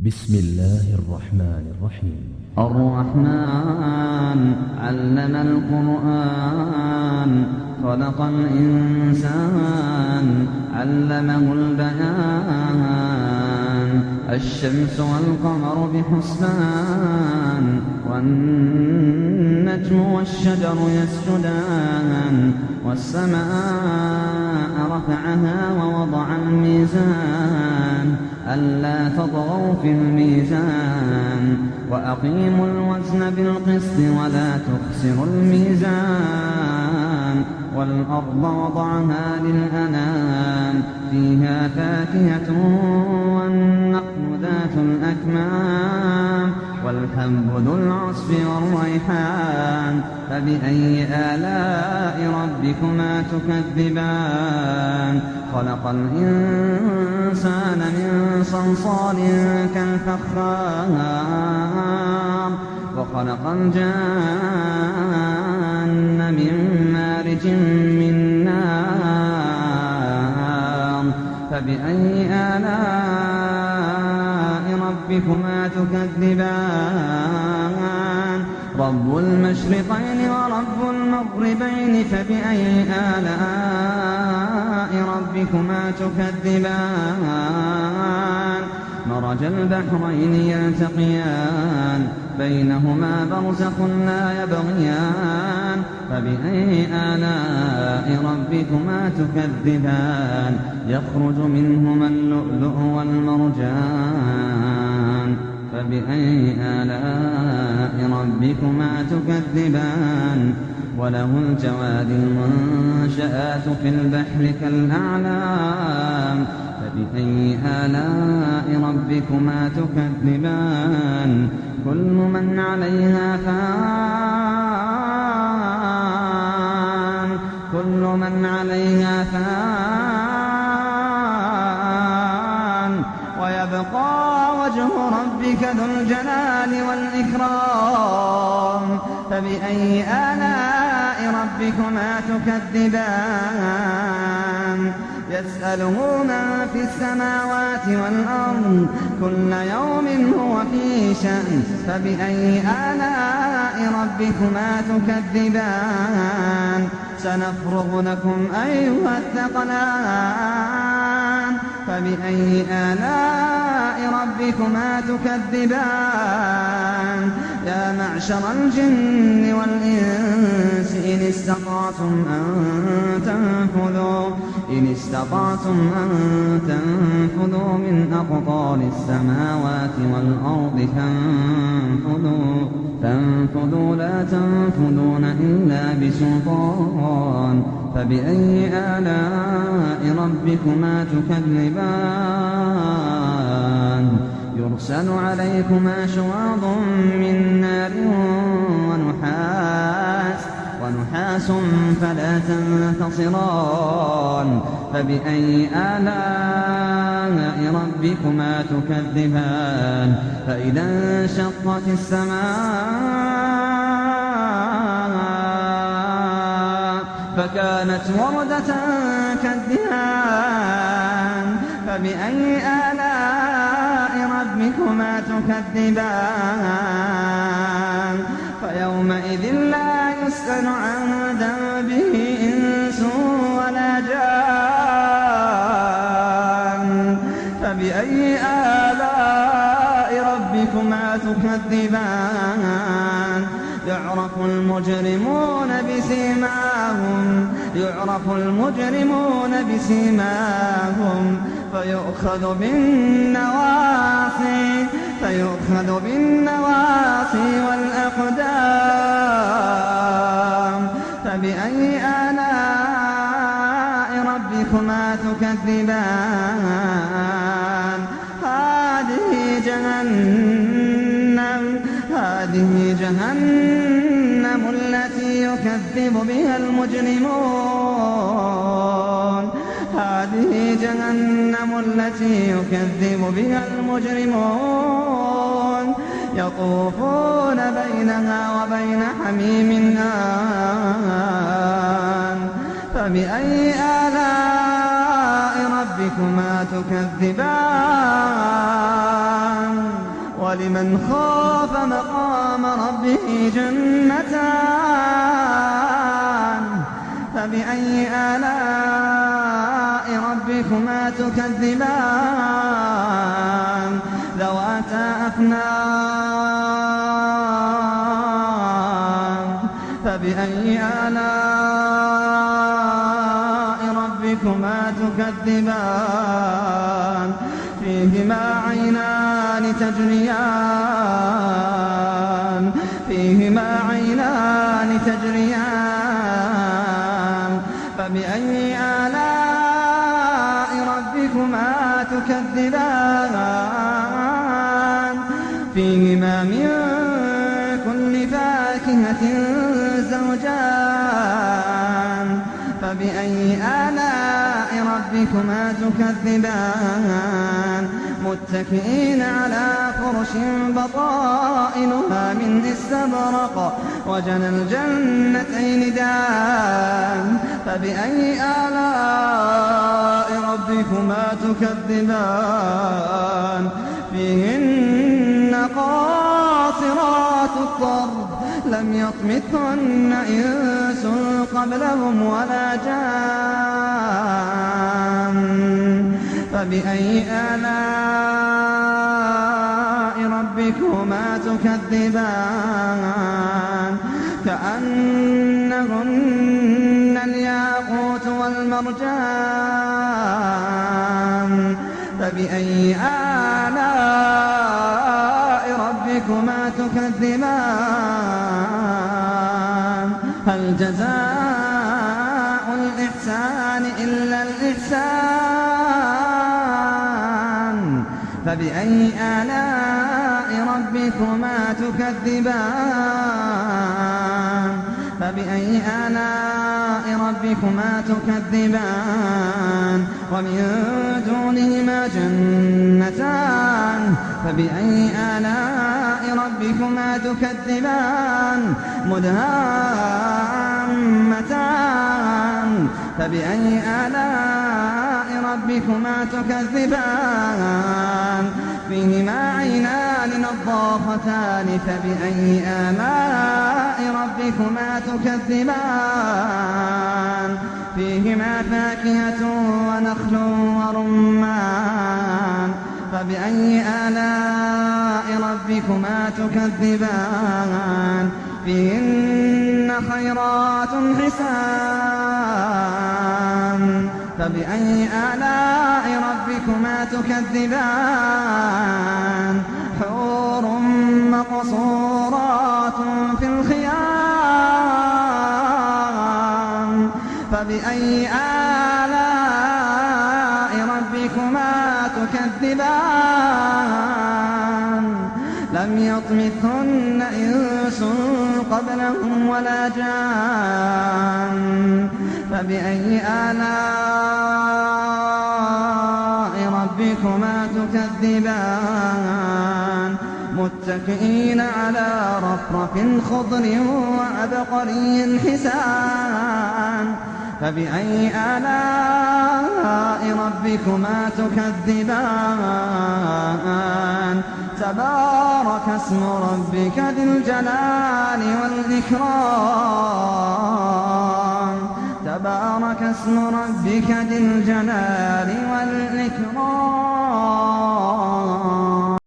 بسم الله الرحمن الرحيم. الرحمن علم القرآن خلق الإنسان علمه البيان الشمس والقمر بحسبان والنجم والشجر يسجدان والسماء رفعها ووضع الميزان ألا تطغوا في الميزان وأقيموا الوزن بالقسط ولا تخسروا الميزان والأرض وضعها للأنام فيها فاكهة والنخل ذات الأكمام والحب ذو العصف والريحان فبأي آلاء ربكما تكذبان خلق الإنسان من صلصال كالفخار وخلق الجان من مارج من نار فبأي آلاء ربكما تكذبان رب المشرقين ورب المغربين فبأي آلاء ربكما تكذبان مرج البحرين يلتقيان بينهما برزخ لا يبغيان فبأي آلاء ربكما تكذبان يخرج منهما اللؤلؤ والمرجان فبأي آلاء ربكما تكذبان وله الجواد المنشآت في البحر كالأعلام فبأي آلاء ربكما تكذبان كل من عليها فان كل من عليها فان ويبقى وجه ربك ذو الجلال والإكرام فبأي آلاء ربكما تكذبان يسأله من في السماوات والأرض كل يوم هو في شأن فبأي آلاء ربكما تكذبان سنفرغ لكم أيها الثقلان فبأي آلاء ربكما تكذبان يا معشر الجن والإنس إن استطعتم أن تنفذوا من أقطار السماوات والأرض فانفذوا لا تنفذون إلا بسلطان فبأي آلاء ربكما تكذبان يرسل عليكما شواظ من نار ونحاس فلا تنتصران فبأي آلاء ربكما تكذبان فإذا انشقت السماء فكانت وردة كالدهان فبأي آلاء ربكما تكذبان فيومئذ لا يسأل عن ذنبه إنس ولا جان فبأي آلاء ربكما تكذبان يعرف المجرمون بسيماهم فيؤخذ بالنواصي والأقدام فبأي آلاء ربكما تكذبان هذه جهنم التي يكذب بها المجرمون يطوفون بينها وبين حميم آن فبأي آلاء ربكما تكذبان ولمن خاف مقام ربه جنتان فبأي آلاء ربكما تكذبان ذواتا أفنان فبأي آلاء ربكما تكذبان فيهما عينان تجريان فيهما عينان تجريان فبأي آلاء ربكما تكذبان فيهما من كل فاكهة زوجان فبأي آلاء ربكما تكذبان متكئين على فرش بطائنها من استبرق وجنى الجنتين دان فبأي آلاء ربكما تكذبان فيهن قاصرات الطرف لم يطمثهن إنس قبلهم ولا جان فبأي آلاء ربكما تكذبان كأنهن الياقوت والمرجان فبأي آلاء ربكما تكذبان هل جزاء الإحسان إلا الإحسان فبأي آلاء ربكما تكذبان فبأي آلاء ربكما تكذبان ومن دونهما جنتان فبأي آلاء ربكما تكذبان مدهامتان فبأي آلاء ربكما تكذبان فيهما عينان نضاختان فبأي آلاء ربكما تكذبان فيهما فاكهة ونخل ورمان فبأي آلاء ربكما تكذبان فيهن خيرات حسان فبأي آلاء ربكما تكذبان حور مقصورات في الخيام فبأي آلاء ربكما تكذبان لم يطمثهن إنس قبلهم ولا جان فبأي آلاء ربكما تكذبان متكئين على رفرف خضر وعبقري حسان فبأي آلاء ربكما تكذبان تبارك اسم ربك ذي الجلال والإكرام تبارك اسم ربك ذي الجلال والإكرام